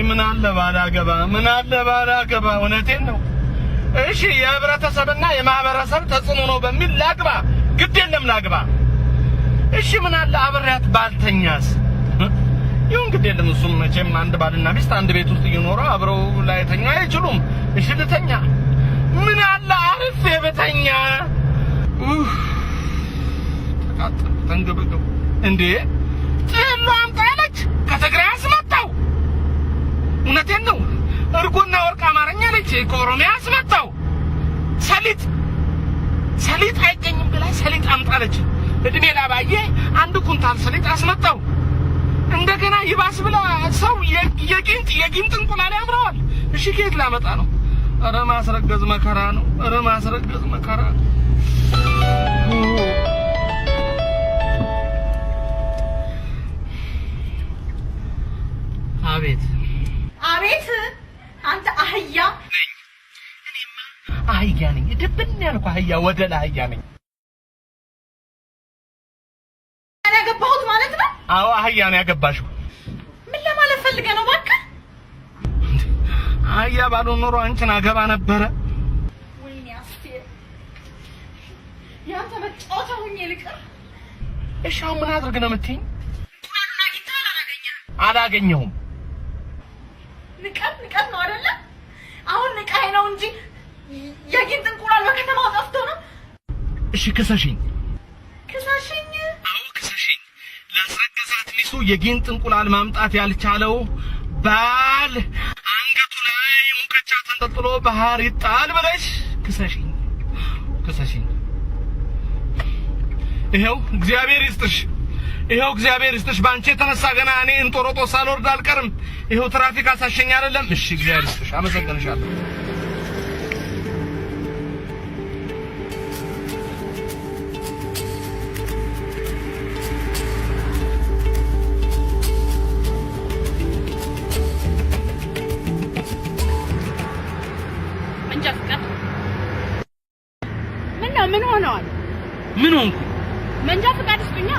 ምን አለ ባላገባ እውነቴን ነው እሺ የህብረተሰብና የማህበረሰብ ተጽዕኖ ነው በሚል ላግባ ግድ የለም ላግባ እሺ ምን አለ አብሬያት ባልተኛስ ይሁን ግድ የለም እሱም መቼም አንድ ባልና ሚስት አንድ ቤት ውስጥ ይኖሩ አብረው ላይተኛ አይችሉም እሺ ልተኛ ምን አለ አርፌ በተኛ ተንገበገቡ እንዴ ጥሉ አምጣለች ከትግራይ አስመጣው እውነቴን ነው እርጎና ወርቅ አማርኛ ልጅ ከኦሮሚያ አስመጣው ሰሊጥ አይገኝም ብላ ሰሊጥ አምጣለች እድሜ ላባዬ አንድ ኩንታል ሰሊጥ አስመጣው እንደገና ይባስ ብላ ሰው የጊንጥ እንቁላል ያምረዋል እሺ ከየት ላመጣ ነው ኧረ ማስረገዝ መከራ ነው አቤት አንተ አህያ ነኝ እኔማ አህያ ነኝ ድብን ያልኩ አህያ ወደላ አህያ ነኝ ያገባሁት ማለት ነው አዎ አህያ ነው ያገባሽው ምን ለማለት ፈልገህ ነው እባክህ አህያ ባልሆን ኖሮ አንቺን አገባ ነበረ ወይኔ አስቴር ያንተ መጫወቻ ሆኜ ልቅር እሺ አሁን ምን አድርግ ነው የምትይኝ አላገኘሁም ንቀት ነው አይደለ አሁን ንቀህ ነው እንጂ የጊንጥ እንቁላል በከተማው ጠፍቶ ነው እሺ ክሰሽኝ አዎ ክሰሽኝ ላስረገዛት ሚስቱ የጊንጥ እንቁላል ማምጣት ያልቻለው ባል አንገቱ ላይ ሙቀጫ ተንጠልጥሎ ባህር ይጣል ብለሽ ክሰሽኝ ይሄው እግዚአብሔር ይስጥሽ ባንቺ የተነሳ ገና እኔ እንጦሮጦስ ሳልወርድ አልቀርም ይሄው ትራፊክ አሳሸኝ አይደለም እሺ እግዚአብሔር ይስጥሽ አመሰግንሻለሁ ምን ሆነዋል ምን ሆንኩ መንጃ ፈቃድ ስጡኛ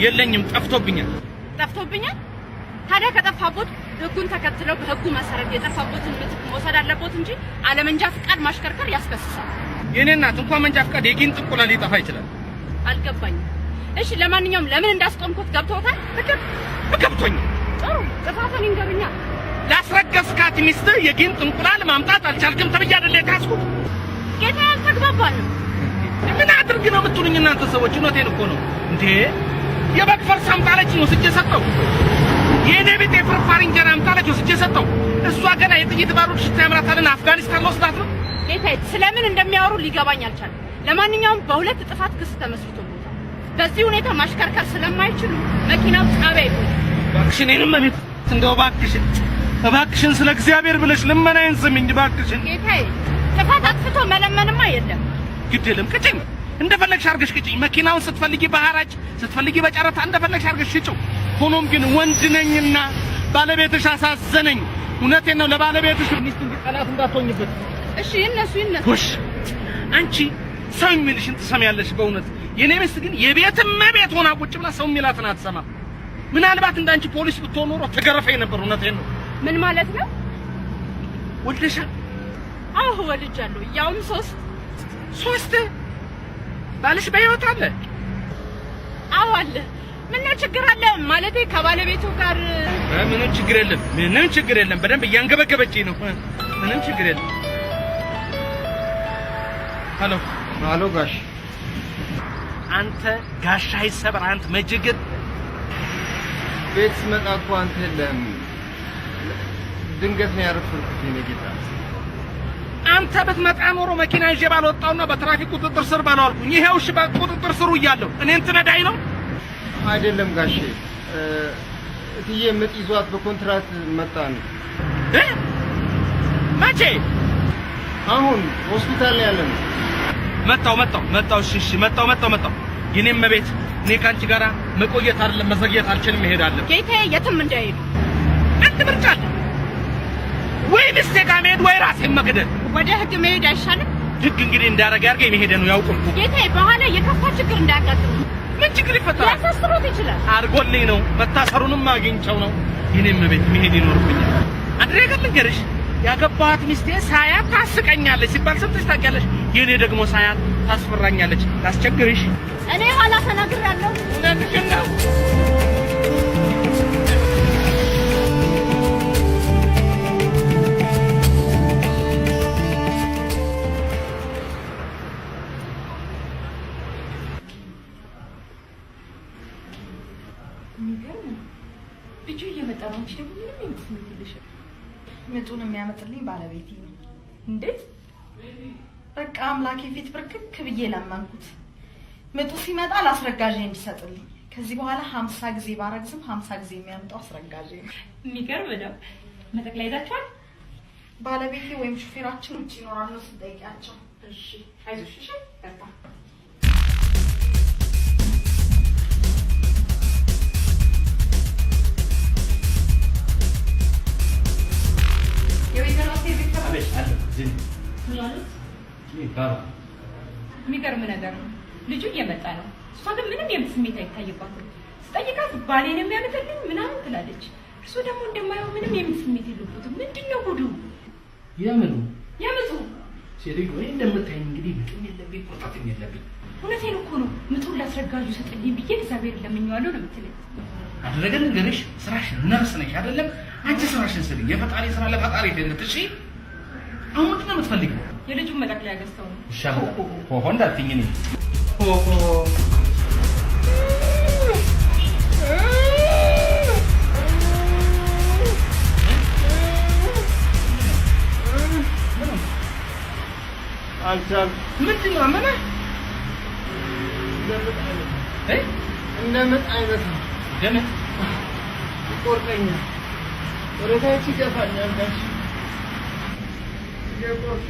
የለኝም ጠፍቶብኛል ታዲያ ከጠፋቦት ህጉን ተከትለው በህጉ መሰረት የጠፋቦትን ምትክ መውሰድ አለቦት እንጂ አለመንጃ ፈቃድ ማሽከርከር ያስከስሳል የኔ እናት እንኳን መንጃ ፈቃድ የጊንጥ እንቁላል ሊጠፋ ይችላል አልገባኝም እሺ ለማንኛውም ለምን እንዳስቆምኩት ገብቶታል ገብቶኛል ጥሩ ጥፋቱን ይንገሩኛ ላስረገዝካት ሚስት የጊንጥ እንቁላል ማምጣት አልቻልክም ተብዬ አይደል የታስኩት ጌታ ያልተግባባን ምን አድርግ ነው የምትሉኝ እናንተ ሰዎች እውነቴን እኮ ነው እንዴ የበግ ፈርስ አምጣለች ነው ስጄ ሰጠው የኔ ቤት የፍርፋሪ እንጀራ አምጣለች ነው ስጄ ሰጠው እሷ ገና የጥይት ባሩድ ሽታ ያምራታልና አፍጋኒስታን ወስዳት ነው ጌታዬ ስለምን እንደሚያወሩ ሊገባኝ አልቻለም ለማንኛውም በሁለት ጥፋት ክስ ተመስርቶበታል በዚህ ሁኔታ ማሽከርከር ስለማይችሉ መኪናው ጣቢያ ይሆናል እባክሽን እኔንም ቤት እንደው እባክሽን ስለ እግዚአብሔር ብለሽ ልመናዬን ስሚኝ እባክሽን ጌታዬ ጥፋት አጥፍቶ መለመንማ የለም ግድ የለም ቅጭኝ እንደፈለግሽ አርገሽ ቅጭኝ መኪናውን ስትፈልጊ በሐራጅ ስትፈልጊ በጨረታ እንደፈለግሽ አርገሽ ሽጪው ሆኖም ግን ወንድ ነኝና ባለቤትሽ አሳዘነኝ እውነቴን ነው ለባለቤትሽ ሚስት እንዲጠላት እንዳትሆኝበት እሺ እነሱ ወሽ አንቺ ሰው የሚልሽን ትሰሚያለሽ በእውነት የኔ ሚስት ግን የቤትም ቤት ሆና ቁጭ ብላ ሰው የሚላትን አትሰማም ምናልባት እንዳንቺ ፖሊስ ብትሆን ኖሮ ተገረፈኝ ነበር እውነቴን ነው ምን ማለት ነው ወልደሻል አዎ ወልጃለሁ ያውም ሶስት ባልሽ በህይወት አለ አዎ አለ ምን ችግር አለ ማለቴ ከባለቤቱ ጋር ምንም ችግር የለም በደንብ እያንገበገበችኝ ነው ምንም ችግር የለም ሃሎ ጋሽ አንተ ጋሽ አይሰበር አንተ መጅግር ቤት ስመጣ እኮ አንተ የለም ድንገት ነው ያረፈርኩት የኔ ጌታ አንተ ብትመጣ ኖሮ መኪና ይዤ ባልወጣውና በትራፊክ ቁጥጥር ስር ባልዋልኩኝ ይሄው እሺ በቁጥጥር ስሩ እያለሁ እኔን ትነዳኝ ነው አይደለም ጋሼ እትዬ ምጥ ይዟት በኮንትራት መጣን መቼ አሁን ሆስፒታል ላይ ያለን መጣው እሺ መጣው የኔም ቤት እኔ ካንቺ ጋራ መቆየት አይደለም መዘግየት አልችልም እሄዳለሁ ጌታዬ የትም እንዳይሄዱ አንተ ምርጫ ወይ ሚስቴ ጋር መሄድ ወይ ራሴን መግደል ወደ ህግ መሄድ አይሻልም ህግ እንግዲህ እንዳረጋ አርገኝ መሄደ ነው ያውቁልኩ ጌታዬ በኋላ የከፋ ችግር እንዳያጋጥም ምን ችግር ይፈጠራል ያሳስሮት ይችላል አርጎልኝ ነው መታሰሩንም አግኝቸው ነው የኔም ቤት መሄድ ይኖርብኛል አንድ ነገር ልንገርሽ ያገባኋት ሚስቴ ሳያት ታስቀኛለች ሲባል ሰምተሽ ታውቂያለሽ የኔ ደግሞ ሳያት ታስፈራኛለች ታስቸግርሽ እኔ ኋላ ተናግሬያለሁ እውነትሽን ነው ልጁ እየመጣ ነው እንጂ ደግሞ ምንም የምትስምልሽ ምጡን የሚያመጥልኝ ባለቤቴ ነው። እንዴት? በቃ አምላኬ ፊት ብርክክ ብዬ ለመንኩት። ምጡ ሲመጣ ላስረጋዤ እንዲሰጥልኝ። ከዚህ በኋላ 50 ጊዜ ባረግዝም 50 ጊዜ የሚያመጣው አስረጋዤ ነው። የሚገርም ነው። መጠቅለያ ይዛችኋል? ባለቤቴ ወይም ሹፌራችን ውጭ ይኖራሉ ስጠይቂያቸው። እሺ አይዞሽ። እሺ በቃ የሚገርም ነገር ነው። ልጁ እየመጣ ነው። እሷ ግን ምንም የምት ስሜት አይታይባትም። ስጠይቃት ባሌን የሚያመጣልኝ ምናምን ትላለች። እርሱ ደግሞ እንደማየው ምንም የምት ስሜት የለበትም። ምንድነው ጉዱ? የምጡ ሴትዮ ወይ እንደምታይኝ እንግዲህ ምጥም የለብኝ ቁርጠትም የለብኝ። እውነቴን እኮ ነው። ምጡን ላስረጋጁ ሰጥልኝ ብዬ እግዚአብሔር ለምኜዋለሁ ነው የምትለኝ። አደረገ ልንገርሽ ስራሽን ነርስ ነሽ አይደለም? አንቺ ስራሽን ስሪ። የፈጣሪ ስራ ለፈጣሪ ደንት እሺ። አሁን ምንድን ነው የምትፈልጊው? የልጁን መጠቅለያ ገዝተው ነው። እሺ ሆሆ እንዳትይኝ እኔ ሆሆ አልቻል ምንድን ነው አመመህ? እንደምጥ አይነት ነው። ደምት ይቆርጠኛል፣ ወደ ታች ይገፋኛል። ጋሽ ይቆርጥ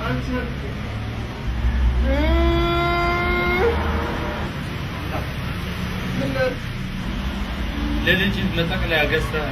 አልቻል ለልጅ መጠቅለያ ገዝተህ